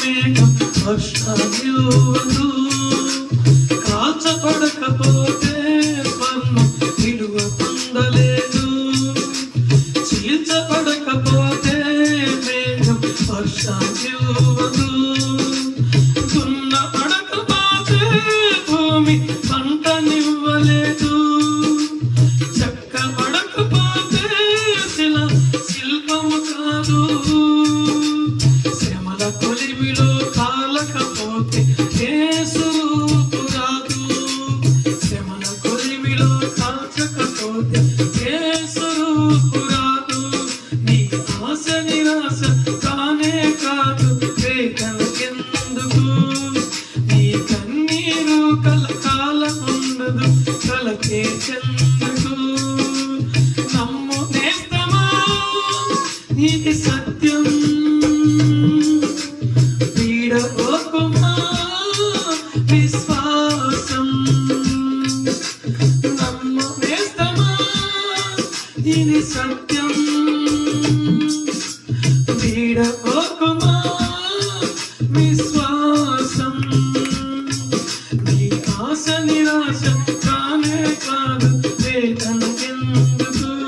మేఘం వర్షాలివ్వదు. కాచపడకపోతే స్వర్ణం విలువ పొందలేదు. చీల్చబడకపోతే మేఘం వర్షాలివ్వదు. దున్నబడకపోతే భూమి పంటనివ్వలేదు. చెక్కబడకపోతే శిల్పము కాదు. శ్రమల కొలిమిలో కాలకపోతే యేసు రూపు రాదు. శ్రమల కొలిమిలో కాల్చకపోతే యేసు రూపు రాదు. నీ ఆశ నిరాశ కానే కాదు వేదనకెందుకు. నీ కన్నీరు కలకాల ఉండదు కలకే చెందుకు. నమ్ము నేస్తమా ఇది సత్యం. వీడబోకుమా విశ్వాసం. నమ్ము నేస్తమా ఇది సత్యం. వీడబోకుమా విశ్వాసం. నీ ఆశ నిరాశ కానే కాదు వేదనకెందుకు.